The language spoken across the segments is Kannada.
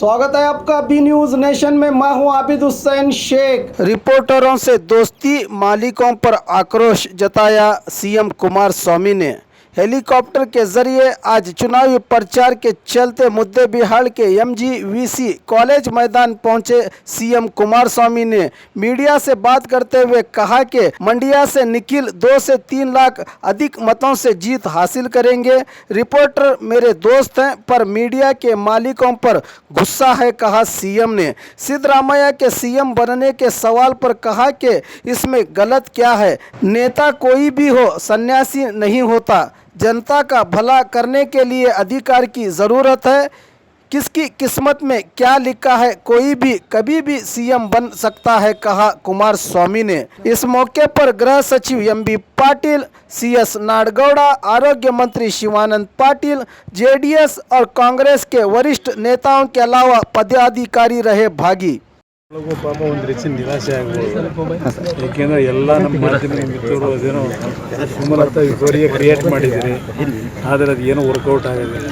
स्वागत है आपका बी न्यूज नेशन में। मैं हूं आबिद हुसैन शेख। रिपोर्टरों से दोस्ती, मालिकों पर आक्रोश जताया सीएम कुमारस्वामी ने। हेलीकॉप्टर के जरिए आज चुनावी प्रचार के चलते मुद्दे बिहार के एमजीवीसी कॉलेज मैदान पहुंचे सीएम कुमारस्वामी ने मीडिया से बात करते हुए कहा कि मंडिया से निखिल 2 से 3 लाख अधिक मतों से जीत हासिल करेंगे। रिपोर्टर मेरे दोस्त हैं पर मीडिया के मालिकों पर गुस्सा है, कहा सीएम ने। सिद्धरामैया के सीएम बनने के सवाल पर कहा कि इसमें गलत क्या है, नेता कोई भी हो सन्यासी नहीं होता। जनता का भला करने के लिए अधिकार की ज़रूरत है। किसकी किस्मत में क्या लिखा है, कोई भी कभी भी सीएम बन सकता है, कहा कुमारस्वामी ने। इस मौके पर गृह सचिव एमबी पाटिल, सीएस नाडगौड़ा, आरोग्य मंत्री शिवानंद पाटिल, जेडीएस और कांग्रेस के वरिष्ठ नेताओं के अलावा पदाधिकारी रहे भागी। ಪಾಪ ಒಂದು ರೀತಿ ನಿರಾಶೆ ಆಗ್ಬೋದು, ಏಕೆಂದರೆ ಎಲ್ಲ ನಮ್ಮ ಮಾಧ್ಯಮ ಮಿತ್ರರು ಅದೇನೋ ಸುಮಲತಾ ವಿಕೋರಿಯ ಕ್ರಿಯೇಟ್ ಮಾಡಿದ್ದೀರಿ, ಆದರೆ ಅದು ಏನೋ ವರ್ಕೌಟ್ ಆಗೋದಿಲ್ಲ.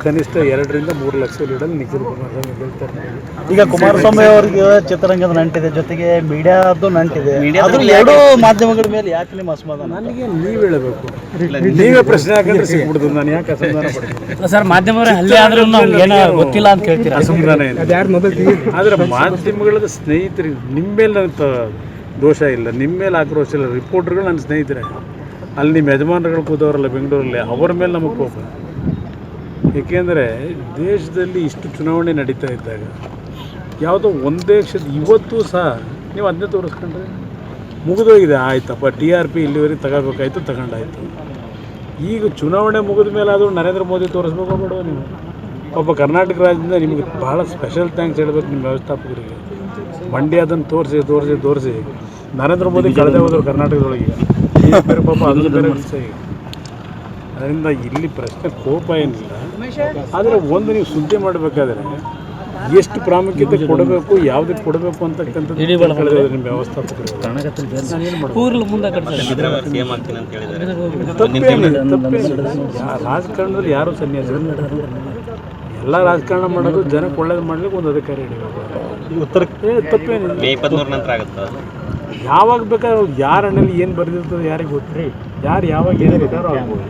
ಕನಿಷ್ಠ 2 ರಿಂದ 3 ಲಕ್ಷ ಲೀಡಲ್ಲಿ ನಿಖಿಲ್ ಕುಮಾರಸ್ವಾಮಿ ಗೆಲ್ತಾರೆ. ಈಗ ಕುಮಾರಸ್ವಾಮಿ ಅವರಿಗೆ ಚಿತ್ರರಂಗದ ನಂಟಿದೆ, ಜೊತೆಗೆ ಮೀಡಿಯಾದ್ದು ನಂಟಿದೆ. ಅದು ಎರಡು ಮಾಧ್ಯಮಗಳ ಮೇಲೆ ಯಾಕೆ ನಿಮ್ಮ ಅಸಮಾಧಾನ? ನನಗೆ ನೀವು ಹೇಳಬೇಕು, ನೀವೇ ಪ್ರಶ್ನೆ ಹಾಕಿದ್ರೆ ಸಿಗ್ಬಿಡ್ತದೆ. ನಾನು ಯಾಕೆ ಅಸಮಾಧಾನ ಪಡ್ತೀನಿ ಸರ್? ಮಾಧ್ಯಮದವರೇ ಹಲ್ಲೆ ಆದ್ರೂ ಏನೋ ಗೊತ್ತಿಲ್ಲ ಅಂತ ಕೇಳ್ತೀರಾ? ಅಸಮಾಧಾನ ಇಲ್ಲ. ಆದರೆ ಮಾಧ್ಯಮಗಳ ಸ್ನೇಹಿತರು ನಿಮ್ಮ ಮೇಲೆ ನನಗೆ ದೋಷ ಇಲ್ಲ, ನಿಮ್ಮ ಮೇಲೆ ಆಕ್ರೋಶ ಇಲ್ಲ. ರಿಪೋರ್ಟರ್ಗಳು ನನ್ನ ಸ್ನೇಹಿತರೆ, ಅಲ್ಲಿ ನಿಮ್ಮ ಯಜಮಾನರುಗಳು ಕೂತವರಲ್ಲ ಬೆಂಗಳೂರಲ್ಲಿ, ಅವರ ಮೇಲೆ ನಮಗೆ ಕೋಪ. ಏಕೆಂದರೆ ದೇಶದಲ್ಲಿ ಇಷ್ಟು ಚುನಾವಣೆ ನಡೀತಾ ಇದ್ದಾಗ ಯಾವುದೋ ಒಂದೇ ಕ್ಷೇತ್ರ ಇವತ್ತು ಸಹ ನೀವು ಅದನ್ನೇ ತೋರಿಸ್ಕೊಂಡ್ರೆ ಮುಗಿದೋಗಿದೆ. ಆಯ್ತಪ್ಪ, TRP ಇಲ್ಲಿವರೆಗೆ ತಗೋಬೇಕಾಯ್ತು, ತಗೊಂಡಾಯ್ತು. ಈಗ ಚುನಾವಣೆ ಮುಗಿದ ಮೇಲೆ ಆದರೂ ನರೇಂದ್ರ ಮೋದಿ ತೋರಿಸ್ಬೇಕು ಬೇಡವ ನೀವು? ಒಬ್ಬ ಕರ್ನಾಟಕ ರಾಜ್ಯದಿಂದ ನಿಮಗೆ ಭಾಳ ಸ್ಪೆಷಲ್ ಥ್ಯಾಂಕ್ಸ್ ಹೇಳಬೇಕು ನಿಮ್ಮ ವ್ಯವಸ್ಥಾಪಕರಿಗೆ. ಮಂಡ್ಯ ಅದನ್ನು ತೋರಿಸಿ ನರೇಂದ್ರ ಮೋದಿ ಕಳೆದೇ ಹೋದರು ಕರ್ನಾಟಕದೊಳಗೆ. ಬೇರೆ ಪಾಪ ಅದು ಬೇರೆ ವಿಷಯ. ಈಗ ಅದರಿಂದ ಇಲ್ಲಿ ಪ್ರಶ್ನೆ ಕೋಪ ಏನಿಲ್ಲ, ಆದರೆ ಒಂದು ನೀವು ಸುದ್ದಿ ಮಾಡಬೇಕಾದ್ರೆ ಎಷ್ಟು ಪ್ರಾಮುಖ್ಯತೆ ಕೊಡಬೇಕು, ಯಾವುದಕ್ಕೆ ಕೊಡಬೇಕು ಅಂತಕ್ಕಂಥದ್ದು ನಿಮ್ಮ ವ್ಯವಸ್ಥಾಪಕರು. ರಾಜಕಾರಣದಲ್ಲಿ ಯಾರೂ ಸನ್ಯಾಸ ಎಲ್ಲ ರಾಜಕಾರಣ ಮಾಡೋದು ಜನಕ್ಕೆ ಒಳ್ಳೇದು ಮಾಡ್ಲಿಕ್ಕೆ ಒಂದು ಅಧಿಕಾರಿ ಹಿಡಿಬೇಕು. ಉತ್ತರಕ್ಕೆ ತಪ್ಪೇನಿಲ್ಲ. ಯಾವಾಗ ಬೇಕಾದ್ರೂ ಯಾರ ಹಣ್ಣಲ್ಲಿ ಏನು ಬರೆದಿರ್ತದೆ ಯಾರಿಗೆ ಗೊತ್ತ್ರಿ, ಯಾರು ಯಾವಾಗ ಏನು ಬೇಕಾದ್ರೂ ಆಗ್ಬೋದು.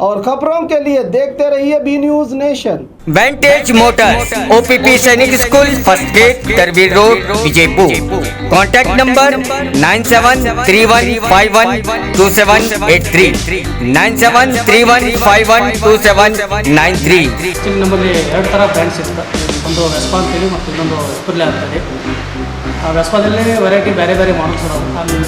और खबरों के लिए देखते रहिए B news nation. Vantage motors, OPP सैनिक स्कूल, फर्स्ट गेट, तरबीर रोड, विजयपुर। Contact number 9731512783, 9731512793। ನಮ್ಮಲ್ಲಿ 2 ಥರ ಬ್ರ್ಯಾಂಡ್ಸ್ ಇರ್ತದೆ, ಒಂದು ವೆಸ್ಪಾ ಅಂತೇಳಿ ಮತ್ತು ಇನ್ನೊಂದು ಎಪ್ರಿಲ್ ಅಂತೇಳಿ. ಆ ವೆಸ್ಪಾದಲ್ಲಿ ವೆರೈಟಿ ಬೇರೆ ಬೇರೆ ಮಾಡಲ್ಸ್ ಅದಾವೆ, ಆಮೇಲೆ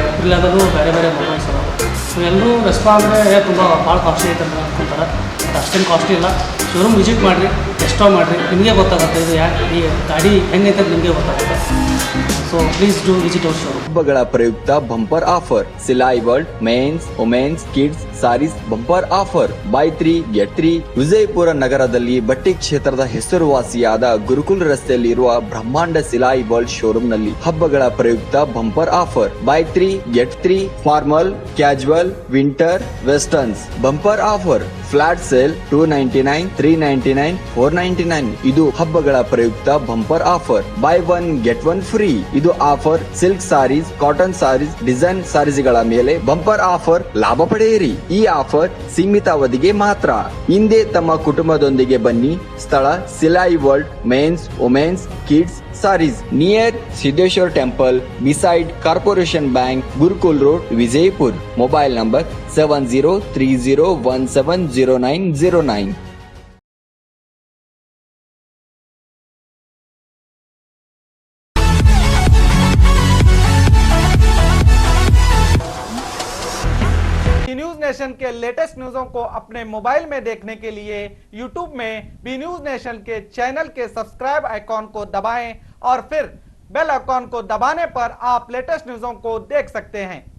ಎಪ್ರಿಲ್ ಆದದು ಬೇರೆ ಬೇರೆ ಮಾಡಲ್ಸ್ ಅದಾವೆ. ಸೊ ಎಲ್ಲರೂ ವೆಸ್ಪಾ ಅಂದರೆ ತುಂಬ ಭಾಳ ಕಾಸ್ಟ್ಲಿ ಐತೆ ಅಂತ ಅಂದ್ಕೊಂತಾರೆ, ಬಟ್ ಅಷ್ಟೇನು ಕಾಸ್ಟ್ಲಿ ಇಲ್ಲ. ಶೋರೂಮ್ ವಿಸಿಟ್ ಮಾಡಿರಿ, ಟೆಸ್ಟ್ ಮಾಡಿರಿ, ನಿಮಗೆ ಗೊತ್ತಾಗುತ್ತೆ ಇದು ಯಾಕೆ ಈ ಗಾಡಿ ಹೆಂಗೈತೆ ಅಂತ ನಿಮಗೆ ಗೊತ್ತಾಗುತ್ತೆ. So please do visit our showroom. ಹಬ್ಬಗಳ ಪ್ರಯುಕ್ತ bumper offer, Silai world men's, women's, kids sarees bumper offer. Buy 3 get 3. Vijayapura ನಗರದಲ್ಲಿ ಬಟ್ಟೆ ಕ್ಷೇತ್ರದ ಹೆಸರುವಾಸಿಯಾದ ಗುರುಕುಲ್ ರಸ್ತೆಯಲ್ಲಿ ಇರುವ ಬ್ರಹ್ಮಾಂಡ ಸಿಲಾಯಿ ವರ್ಲ್ಡ್ ಶೋರೂಮ್ ನಲ್ಲಿ ಹಬ್ಬಗಳ ಪ್ರಯುಕ್ತ bumper offer. Buy 3 get 3. Formal, casual, winter, westerns bumper offer. Flat sale 299, 399, 499. ಇದು ಹಬ್ಬಗಳ ಪ್ರಯುಕ್ತ bumper offer. Buy 1 get 1 free. ಇದು offer silk sarees, cotton sarees, design ಸಾರೀಸ್ಗಳ ಮೇಲೆ ಬಂಪರ್ ಆಫರ್ ಲಾಭ ಪಡೆಯಿರಿ. ಈ ಆಫರ್ ಸೀಮಿತ ಅವಧಿಗೆ ಮಾತ್ರ. ಹಿಂದೆ ತಮ್ಮ ಕುಟುಂಬದೊಂದಿಗೆ ಬನ್ನಿ. ಸ್ಥಳ Silai world men's, women's, kids sarees, near Siddheshwar temple, beside corporation bank, Gurukul road, Vijayapur. Mobile number 7030170909. News nation के लेटेस्ट न्यूज़ों को अपने मोबाइल में देखने के लिए यूट्यूब में बी न्यूज नेशन के चैनल के सब्सक्राइब आइकॉन को दबाएं और फिर बेल आइकॉन को दबाने पर आप लेटेस्ट न्यूज़ों को देख सकते हैं।